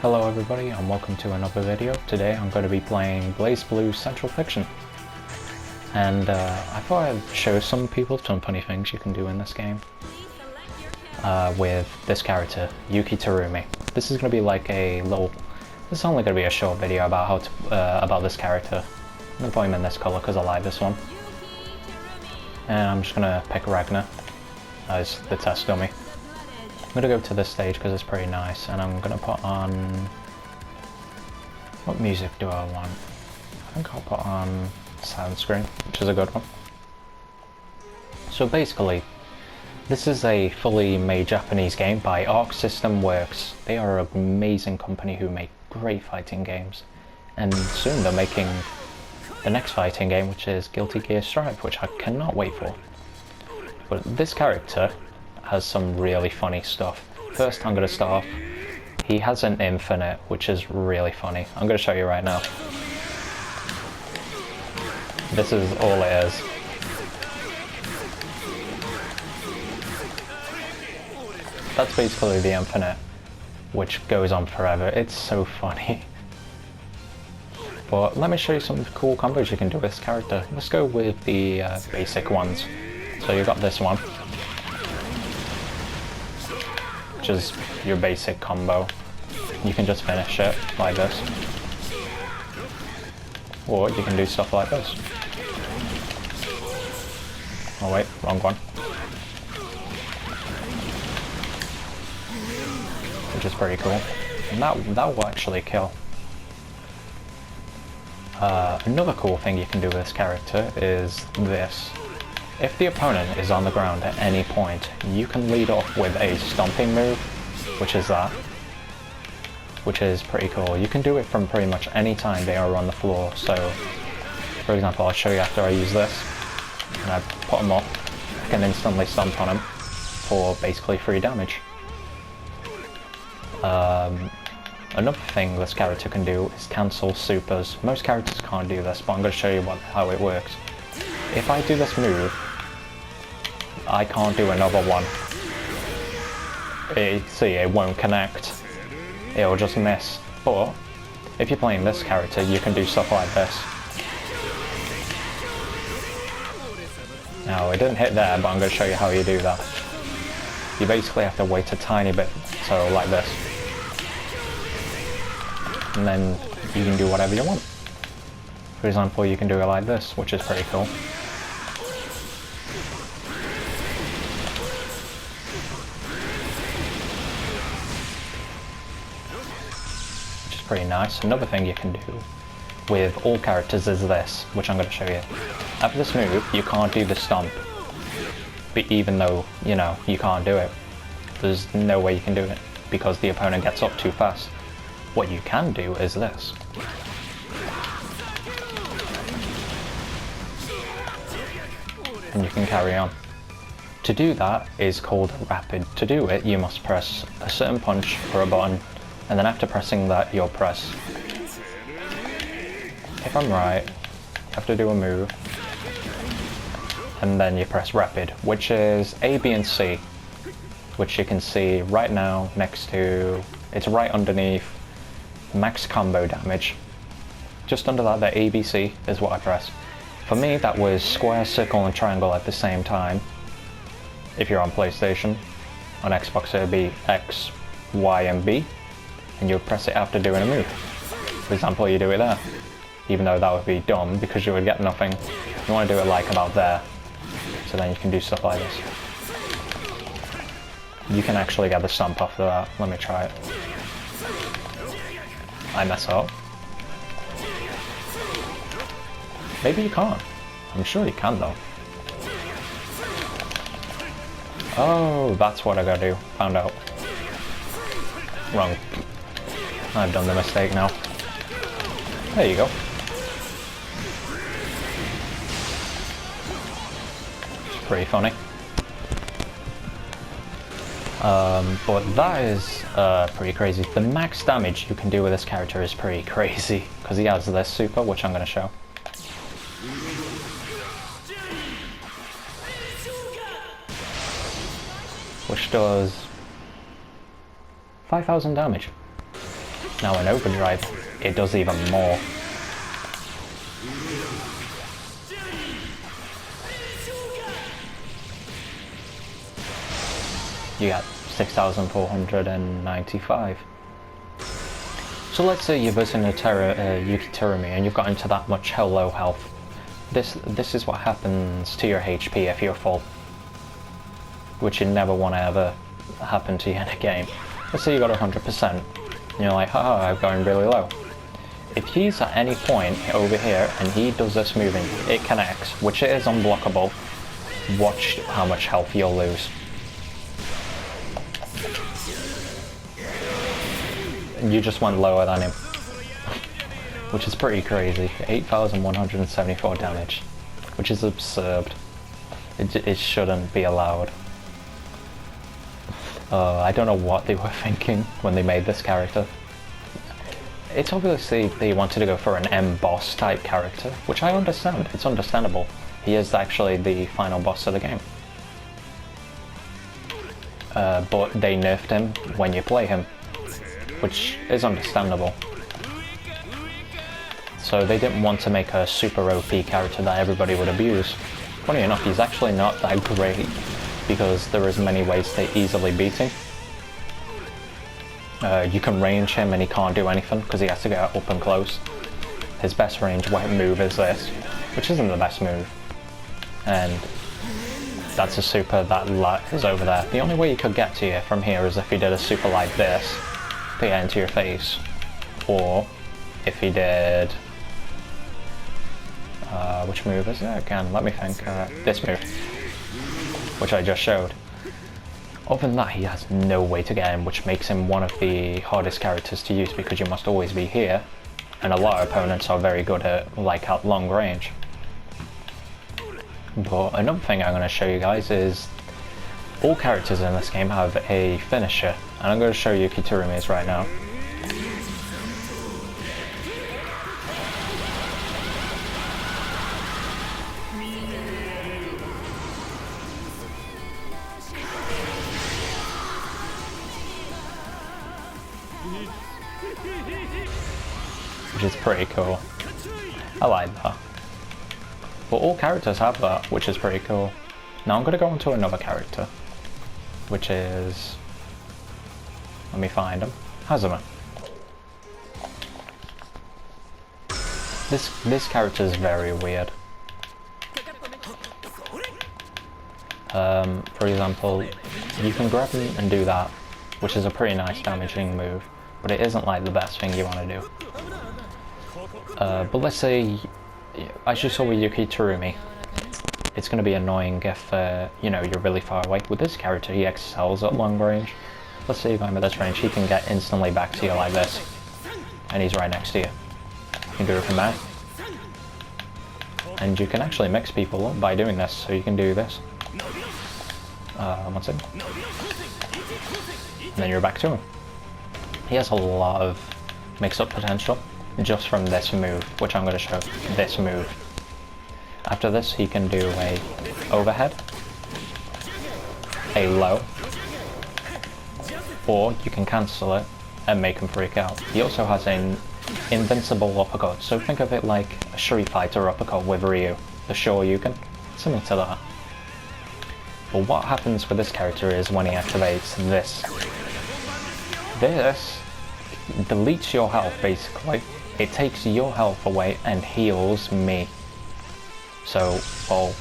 Hello everybody and welcome to another video. Today I'm going to be playing BlazBlue Central Fiction. And I thought I'd show some people some funny things you can do in this game. With this character, Yuki Terumi. This is going to be like a little... This is only going to be a short video about how to, about this character. I'm going to put him in this colour because I like this one. And I'm just going to pick Ragnar as the test dummy. I'm going to go to this stage because it's pretty nice, and I'm going to put on... What music do I want? I think I'll put on Silent Screen, which is a good one. So basically, this is a fully made Japanese game by Arc System Works. They are an amazing company who make great fighting games. And soon they're making the next fighting game, which is Guilty Gear Strive, which I cannot wait for. But this character has some really funny stuff. First I'm going to start off, he has an infinite, which is really funny. I'm going to show you right now. This is all it is. That's basically the infinite, which goes on forever. It's so funny. But let me show you some cool combos you can do with this character. Let's go with the basic ones. So you've got this one, which is your basic combo. You can just finish it like this. Or you can do stuff like this. Oh wait, wrong one. Which is pretty cool. And that will actually kill. Another cool thing you can do with this character is this. If the opponent is on the ground at any point, you can lead off with a stomping move, which is that, which is pretty cool. You can do it from pretty much any time they are on the floor. So, for example, I'll show you after I use this, and I put them up, I can instantly stomp on them for basically free damage. Another thing this character can do is cancel supers. Most characters can't do this, but I'm going to show you how it works. If I do this move, I can't do another one. See, it won't connect. It'll just miss. But if you're playing this character, you can do stuff like this. Now, it didn't hit there, but I'm going to show you how you do that. You basically have to wait a tiny bit, so like this. And then you can do whatever you want. For example, you can do it like this, which is pretty cool. Pretty nice. Another thing you can do with all characters is this, which I'm going to show you. After this move, you can't do the stomp, but even though, you know, you can't do it, there's no way you can do it because the opponent gets up too fast. What you can do is this. And you can carry on. To do that is called rapid. To do it, you must press a certain punch or a button, and then after pressing that, you'll press. If I'm right, you have to do a move, and then you press rapid, which is A, B, and C, which you can see right now next to, it's right underneath max combo damage. Just under that, the A, B, C is what I press. For me, that was square, circle, and triangle at the same time. If you're on PlayStation, on Xbox it would be X, Y, and B. And you would press it after doing a move. For example, you do it there. Even though that would be dumb because you would get nothing. You want to do it like about there. So then you can do stuff like this. You can actually get the stomp after that. Let me try it. I mess up. Maybe you can't. I'm sure you can though. Oh, that's what I gotta do. Found out. Wrong. I've done the mistake now. There you go. It's pretty funny. But that is pretty crazy. The max damage you can do with this character is pretty crazy because he has this super, which I'm going to show. Which does 5,000 damage. Now in overdrive, it does even more. You got 6,495. So let's say you're visiting a Yukiturumi and you've got into that much low health. This is what happens to your HP if you're full, which you never want to ever happen to you in a game. Let's say you got 100%, and you're like, haha, I've gone really low. If he's at any point over here and he does this move and it connects, which it is unblockable, watch how much health you'll lose. You just went lower than him, which is pretty crazy. 8,174 damage, which is absurd. It shouldn't be allowed. I don't know what they were thinking when they made this character. It's obviously they wanted to go for an M-boss type character, which I understand. It's understandable. He is actually the final boss of the game. But they nerfed him when you play him, which is understandable. So they didn't want to make a super OP character that everybody would abuse. Funny enough, he's actually not that great, because there is many ways to easily beat him. You can range him and he can't do anything because he has to get up and close. His best range move is this, which isn't the best move. And that's a super that is over there. The only way you could get to you from here is if he did a super like this to get into your face. Or if he did... which move is it again? Let me think. This move, which I just showed. Other than that, he has no way to get in, which makes him one of the hardest characters to use because you must always be here, and a lot of opponents are very good at at long range. But another thing I'm going to show you guys is all characters in this game have a finisher, and I'm going to show you Kiturumi's right now. Which is pretty cool. I like that. But all characters have that, which is pretty cool. Now I'm going to go on to another character, which is... let me find him. Hazama. This character is very weird. For example, you can grab him and do that, which is a pretty nice damaging move, but it isn't like the best thing you want to do. But let's say, as you saw with Yukiturumi, it's going to be annoying if you know, you're really far away. With this character, he excels at long range. Let's say you're going with this range, he can get instantly back to you like this, and he's right next to you. You can do it from there. And you can actually mix people up by doing this, so you can do this. One second. And then you're back to him. He has a lot of mix-up potential just from this move, which I'm going to show. This move. After this, he can do a overhead, a low, or you can cancel it and make him freak out. He also has an invincible uppercut, so think of it like a Street Fighter uppercut with Ryu, the Shoryuken, similar to that. But what happens with this character is when he activates this. This deletes your health basically. It takes your health away and heals me. So, well,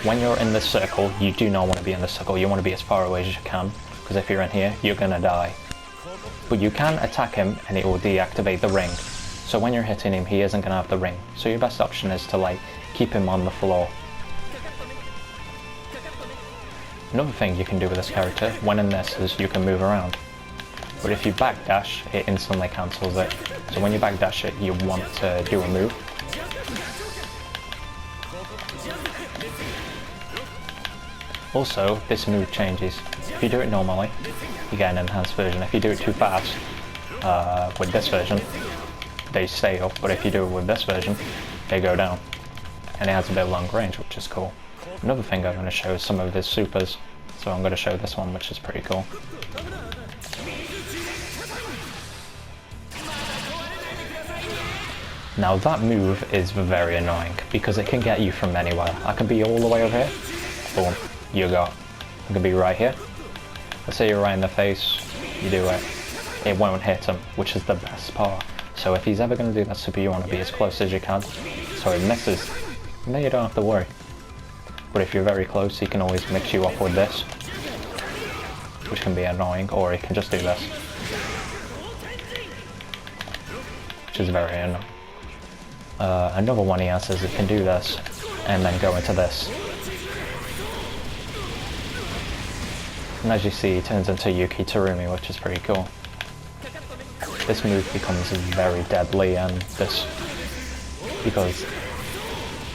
when you're in this circle, you do not want to be in this circle. You want to be as far away as you can, because if you're in here, you're gonna die. But you can attack him and it will deactivate the ring. So when you're hitting him, he isn't gonna have the ring. So your best option is to keep him on the floor. Another thing you can do with this character, when in this, is you can move around. But if you backdash, it instantly cancels it. So when you backdash it, you want to do a move. Also, this move changes. If you do it normally, you get an enhanced version. If you do it too fast, with this version, they stay up. But if you do it with this version, they go down. And it has a bit of long range, which is cool. Another thing I'm going to show is some of his supers. So I'm going to show this one, which is pretty cool. Now that move is very annoying because it can get you from anywhere. I can be all the way over here. Boom. You go. I can be right here. Let's say you're right in the face. You do it. It won't hit him, which is the best part. So if he's ever going to do that super, you want to be as close as you can. So it misses. And then you don't have to worry. But if you're very close, he can always mix you up with this, which can be annoying, or he can just do this, which is very annoying. Another one he has is he can do this, and then go into this. And as you see, he turns into Yuki Terumi, which is pretty cool. This move becomes very deadly, and this, because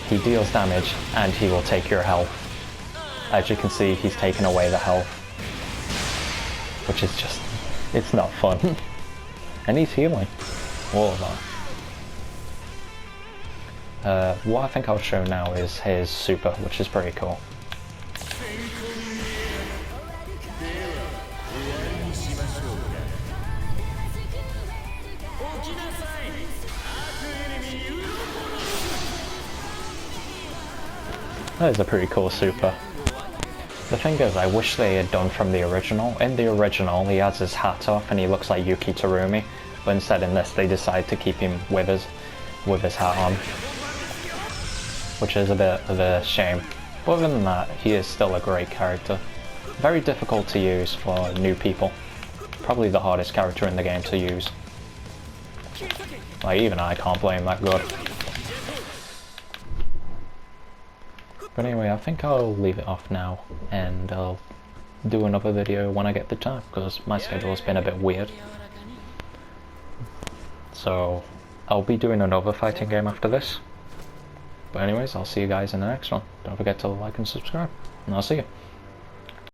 he deals damage and he will take your health. As you can see, he's taken away the health, which is just, it's not fun. And he's healing all of that. What I think I'll show now is his super, which is pretty cool. That is a pretty cool super. The thing is, I wish they had done from the original. In the original, he has his hat off and he looks like Yuki Terumi, but instead in this they decide to keep him with his hat on, which is a bit of a shame. But other than that, he is still a great character. Very difficult to use for new people. Probably the hardest character in the game to use. Like, even I can't play him that good. But anyway, I think I'll leave it off now, and I'll do another video when I get the time, because my schedule's been a bit weird. So, I'll be doing another fighting game after this. But anyways, I'll see you guys in the next one. Don't forget to like and subscribe, and I'll see you.